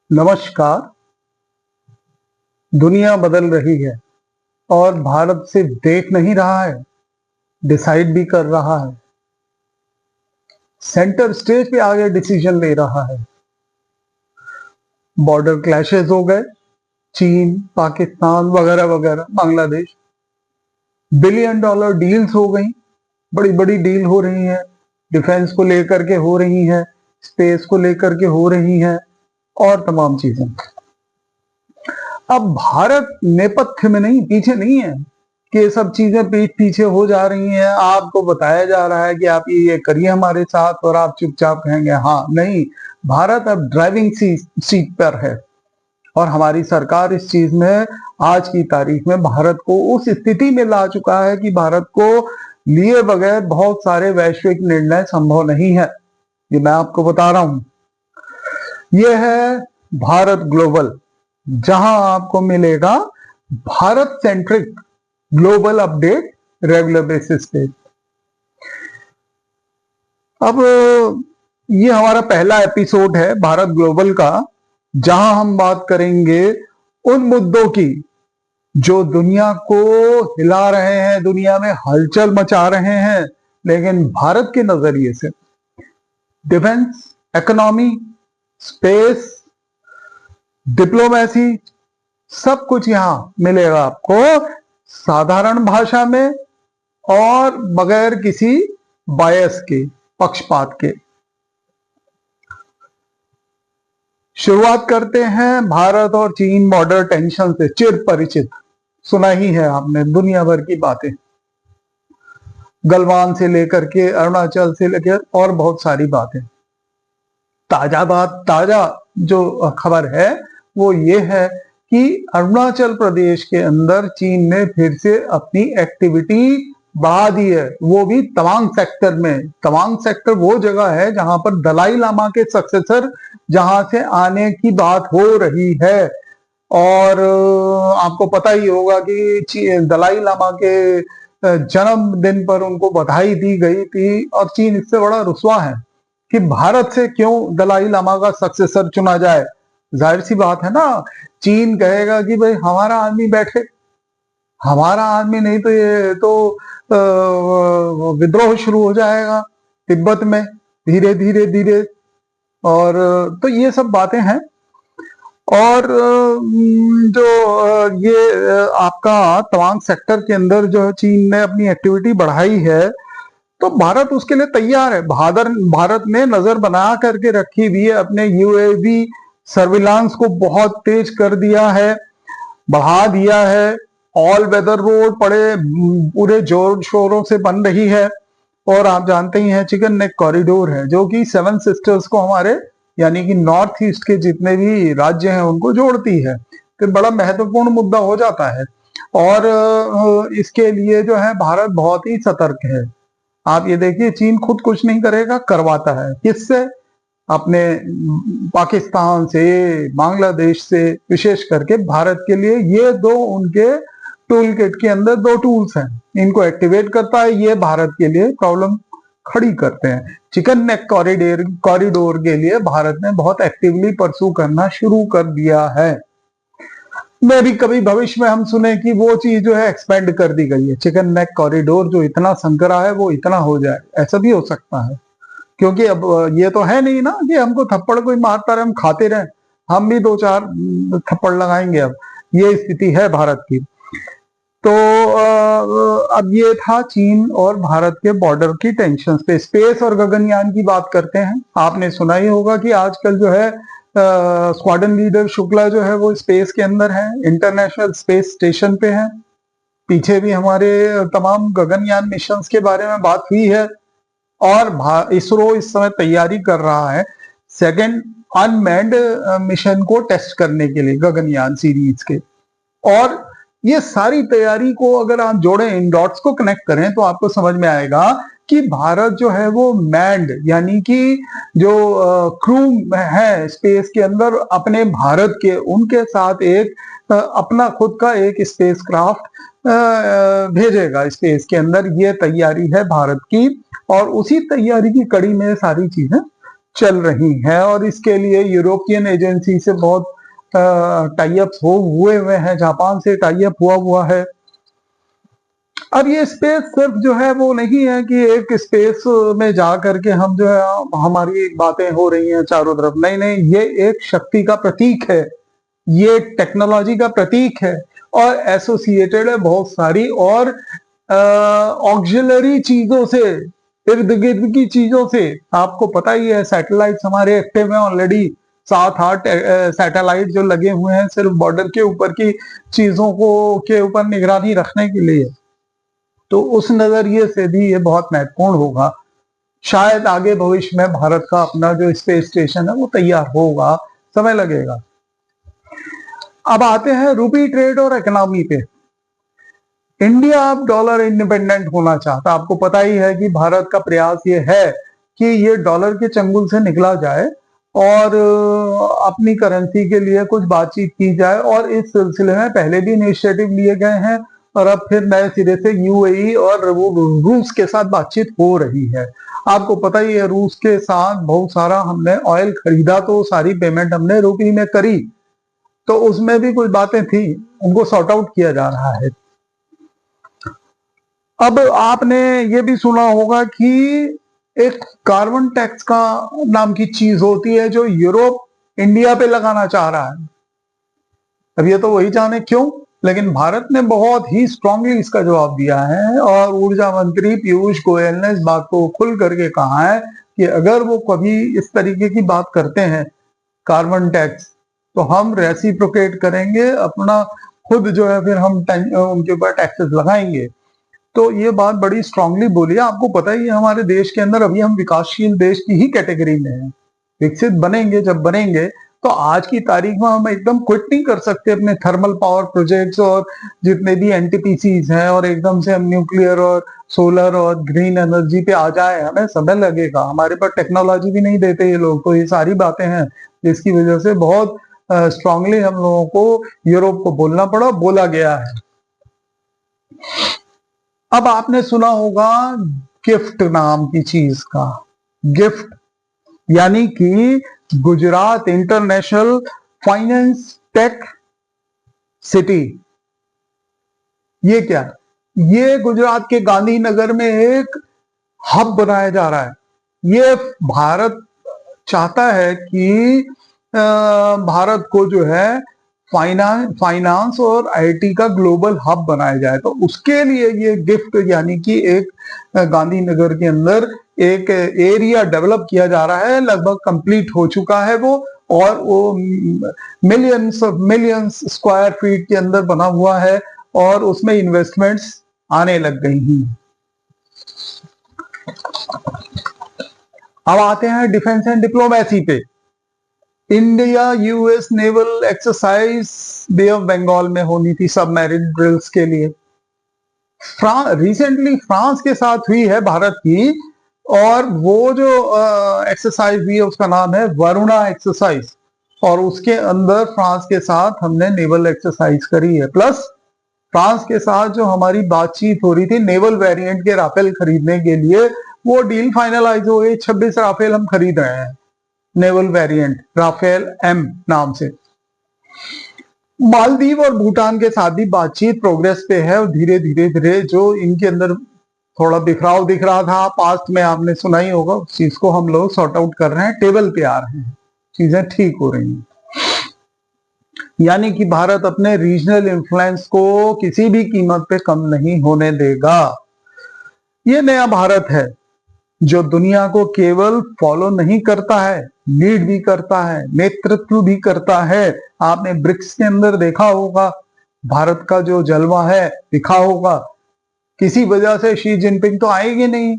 नमस्कार। दुनिया बदल रही है और भारत सिर्फ देख नहीं रहा है, डिसाइड भी कर रहा है। सेंटर स्टेज पे आगे डिसीजन ले रहा है। बॉर्डर क्लैशेस हो गए, चीन, पाकिस्तान वगैरह वगैरह, बांग्लादेश। बिलियन डॉलर डील्स हो गई, बड़ी बड़ी डील हो रही है। डिफेंस को लेकर के हो रही है, स्पेस को लेकर के हो रही है और तमाम चीजें। अब भारत नेपथ्य में नहीं, पीछे नहीं है कि ये सब चीजें पीठ पीछे हो जा रही हैं। आपको बताया जा रहा है कि आप ये करिए हमारे साथ और आप चुपचाप कहेंगे हाँ। नहीं, भारत अब ड्राइविंग सीट पर है और हमारी सरकार इस चीज में आज की तारीख में भारत को उस स्थिति में ला चुका है कि भारत को लिए बगैर बहुत सारे वैश्विक निर्णय संभव नहीं है। ये मैं आपको बता रहा हूं। ये है भारत ग्लोबल, जहां आपको मिलेगा Bharat centric global update regular basis पे। अब ये हमारा पहला एपिसोड है भारत ग्लोबल का, जहां हम बात करेंगे उन मुद्दों की जो दुनिया को हिला रहे हैं, दुनिया में हलचल मचा रहे हैं, लेकिन भारत के नजरिए से। डिफेंस, इकोनॉमी, स्पेस, डिप्लोमेसी, सब कुछ यहां मिलेगा आपको साधारण भाषा में और बगैर किसी बायस के, पक्षपात के। शुरुआत करते हैं भारत और चीन बॉर्डर टेंशन से। चिर परिचित, सुना ही है आपने दुनिया भर की बातें, गलवान से लेकर के अरुणाचल से लेकर और बहुत सारी बातें। ताजा जो खबर है वो ये है कि अरुणाचल प्रदेश के अंदर चीन ने फिर से अपनी एक्टिविटी बढ़ा दी है, वो भी तवांग सेक्टर में। तवांग सेक्टर वो जगह है जहां पर दलाई लामा के सक्सेसर जहां से आने की बात हो रही है। और आपको पता ही होगा कि दलाई लामा के जन्मदिन पर उनको बधाई दी गई थी और चीन इससे बड़ा रुस्वा है कि भारत से क्यों दलाई लामा का सक्सेसर चुना जाए। जाहिर सी बात है ना, चीन कहेगा कि भाई हमारा आदमी बैठे, हमारा आदमी नहीं तो ये तो विद्रोह शुरू हो जाएगा तिब्बत में धीरे धीरे धीरे। और तो ये सब बातें हैं। और जो ये आपका तवांग सेक्टर के अंदर जो है चीन ने अपनी एक्टिविटी बढ़ाई है, तो भारत उसके लिए तैयार है। भारत ने नजर बना करके रखी हुई है, अपने यूएवी सर्विलांस को बहुत तेज कर दिया है, बढ़ा दिया है। ऑल वेदर रोड पड़े पूरे जोर शोरों से बन रही है। और आप जानते ही हैं चिकन नेक कॉरिडोर है जो कि सेवन सिस्टर्स को, हमारे यानी कि नॉर्थ ईस्ट के जितने भी राज्य हैं उनको जोड़ती है। तो बड़ा महत्वपूर्ण मुद्दा हो जाता है और इसके लिए जो है भारत बहुत ही सतर्क है। आप ये देखिए, चीन खुद कुछ नहीं करेगा, करवाता है। किससे? अपने पाकिस्तान से, बांग्लादेश से, विशेष करके भारत के लिए ये दो उनके टूल किट के अंदर दो टूल्स हैं। इनको एक्टिवेट करता है, ये भारत के लिए प्रॉब्लम खड़ी करते हैं। चिकन नेक कॉरिडोर के लिए भारत ने बहुत एक्टिवली परसू करना शुरू कर दिया है। मैं भी कभी भविष्य में हम सुने कि वो चीज जो है एक्सपेंड कर दी गई है, चिकन नेक कॉरिडोर जो इतना संकरा है वो इतना हो जाए, ऐसा भी हो सकता है। क्योंकि अब ये तो है नहीं ना कि हमको थप्पड़ कोई मारता रहे हम खाते रहे, हम भी दो चार थप्पड़ लगाएंगे। अब ये स्थिति है भारत की। तो अब ये था चीन और भारत के बॉर्डर की टेंशन पे। स्पेस और गगनयान की बात करते हैं। आपने सुना ही होगा कि आजकल जो है स्क्वाड्रन लीडर शुक्ला जो है वो स्पेस के अंदर है, इंटरनेशनल स्पेस स्टेशन पे है। पीछे भी हमारे तमाम गगनयान मिशंस के बारे में बात हुई है। और इसरो इस समय तैयारी कर रहा है सेकंड अनमैन्ड मिशन को टेस्ट करने के लिए, गगनयान सीरीज के। और ये सारी तैयारी को अगर आप जोड़ें, इन डॉट्स को कनेक्ट करें, तो आपको समझ में आएगा कि भारत जो है वो मैंड, यानी कि जो क्रू है स्पेस के अंदर अपने भारत के, उनके साथ एक अपना खुद का एक स्पेस क्राफ्ट भेजेगा स्पेस के अंदर। ये तैयारी है भारत की और उसी तैयारी की कड़ी में सारी चीजें चल रही हैं और इसके लिए यूरोपियन एजेंसी से बहुत टाई अप हुए हैं, जापान से टाई अप हुआ है। अब ये स्पेस सिर्फ जो है वो नहीं है कि एक स्पेस में जा करके हम जो है हमारी बातें हो रही हैं चारों तरफ, नहीं नहीं, ये एक शक्ति का प्रतीक है, ये टेक्नोलॉजी का प्रतीक है और एसोसिएटेड है बहुत सारी और ऑक्सिलरी चीजों से, इर्द गिर्द की चीजों से। आपको पता ही है सैटेलाइट्स हमारे एक्टिव में ऑलरेडी, 7-8 सैटेलाइट जो लगे हुए हैं सिर्फ बॉर्डर के ऊपर की चीजों को के ऊपर निगरानी रखने के लिए। तो उस नजरिए से भी ये बहुत महत्वपूर्ण होगा। शायद आगे भविष्य में भारत का अपना जो स्पेस स्टेशन है वो तैयार होगा, समय लगेगा। अब आते हैं रूपी ट्रेड और इकोनॉमी पे। इंडिया अब डॉलर इंडिपेंडेंट होना चाहता। आपको पता ही है कि भारत का प्रयास ये है कि ये डॉलर के चंगुल से निकला जाए और अपनी करेंसी के लिए कुछ बातचीत की जाए और इस सिलसिले में पहले भी इनिशिएटिव लिए गए हैं और अब फिर नए सिरे से यूएई और रूस के साथ बातचीत हो रही है। आपको पता ही है रूस के साथ बहुत सारा हमने ऑयल खरीदा, तो सारी पेमेंट हमने रूपी में करी, तो उसमें भी कुछ बातें थी, उनको सॉर्ट आउट किया जा रहा है। अब आपने ये भी सुना होगा कि एक कार्बन टैक्स का नाम की चीज होती है जो यूरोप इंडिया पे लगाना चाह रहा है। अब ये तो वही जाने क्यों, लेकिन भारत ने बहुत ही स्ट्रांगली इसका जवाब दिया है और ऊर्जा मंत्री पीयूष गोयल ने इस बात को खुल करके कहा है कि अगर वो कभी इस तरीके की बात करते हैं कार्बन टैक्स, तो हम रेसिप्रोकेट करेंगे, अपना खुद जो है फिर हम उनके ऊपर टैक्सेस लगाएंगे। तो ये बात बड़ी स्ट्रांगली बोली है। आपको पता ही है हमारे देश के अंदर अभी हम विकासशील देश की ही कैटेगरी में हैं, विकसित बनेंगे जब बनेंगे, तो आज की तारीख में हम एकदम क्विट नहीं कर सकते अपने थर्मल पावर प्रोजेक्ट्स और जितने भी एनटीपीसीज हैं और एकदम से हम न्यूक्लियर और सोलर और ग्रीन एनर्जी पे आ जाए, हमें समय लगेगा, हमारे पास टेक्नोलॉजी भी नहीं देते ये लोग। तो ये सारी बातें हैं जिसकी वजह से बहुत स्ट्रांगली हम लोगों को यूरोप को बोलना पड़ा, बोला गया है। अब आपने सुना होगा गिफ्ट नाम की चीज का, गिफ्ट यानी कि Gujarat international finance tech city. ये क्या, ये गुजरात के गांधीनगर में एक हब बनाया जा रहा है। ये भारत चाहता है कि भारत को जो है फाइनेंस और आईटी का ग्लोबल हब बनाया जाए। तो उसके लिए ये गिफ्ट यानी कि एक गांधीनगर के अंदर एक एरिया डेवलप किया जा रहा है, लगभग कंप्लीट हो चुका है वो, और वो मिलियंस स्क्वायर फीट के अंदर बना हुआ है और उसमें इन्वेस्टमेंट्स आने लग गई हैं। अब आते हैं डिफेंस एंड डिप्लोमेसी पे। India US naval exercise bay of Bengal में होनी थी सबमरीन ड्रिल्स के लिए। रिसेंटली फ्रांस के साथ हुई है भारत की, और वो जो एक्सरसाइज हुई है उसका नाम है वरुणा एक्सरसाइज, और उसके अंदर फ्रांस के साथ हमने नेवल एक्सरसाइज करी है। प्लस फ्रांस के साथ जो हमारी बातचीत हो रही थी नेवल वेरिएंट के राफेल खरीदने के लिए, वो डील फाइनलाइज हो गई। 26 राफेल हम खरीद रहे हैं, नेवल वेरिएंट राफेल एम नाम से। मालदीव और भूटान के साथ भी बातचीत प्रोग्रेस पे है और धीरे धीरे जो इनके अंदर थोड़ा बिखराव दिख रहा था पास्ट में, आपने सुना ही होगा, उस चीज को हम लोग सॉर्ट आउट कर रहे हैं, टेबल पे आ रहे हैं, चीजें ठीक हो रही हैं। यानी कि भारत अपने रीजनल इन्फ्लुएंस को किसी भी कीमत पे कम नहीं होने देगा। ये नया भारत है जो दुनिया को केवल फॉलो नहीं करता है, लीड भी करता है, नेतृत्व भी करता है। आपने ब्रिक्स के अंदर देखा होगा भारत का जो जलवा है, दिखा होगा। किसी वजह से शी जिनपिंग तो आएंगे नहीं,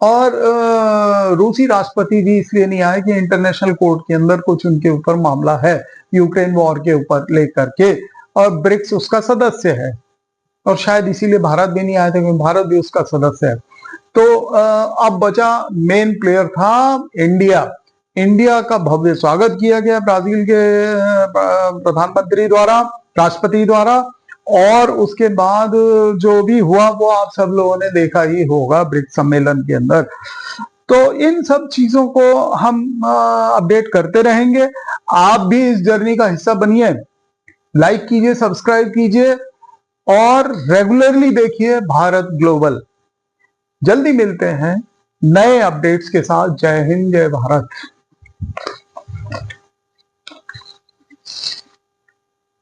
और रूसी राष्ट्रपति भी इसलिए नहीं आए कि इंटरनेशनल कोर्ट के अंदर कुछ उनके ऊपर मामला है यूक्रेन वॉर के ऊपर लेकर के, और ब्रिक्स उसका सदस्य है, और शायद इसीलिए भारत भी नहीं आया था क्योंकि भारत भी उसका सदस्य है। तो अब बचा मेन प्लेयर था इंडिया। इंडिया का भव्य स्वागत किया गया ब्राजील के प्रधानमंत्री द्वारा, राष्ट्रपति द्वारा, और उसके बाद जो भी हुआ वो आप सब लोगों ने देखा ही होगा ब्रिक्स सम्मेलन के अंदर। तो इन सब चीजों को हम अपडेट करते रहेंगे। आप भी इस जर्नी का हिस्सा बनिए, लाइक कीजिए, सब्सक्राइब कीजिए और रेगुलरली देखिए भारत ग्लोबल। जल्दी मिलते हैं नए अपडेट्स के साथ। जय हिंद, जय भारत।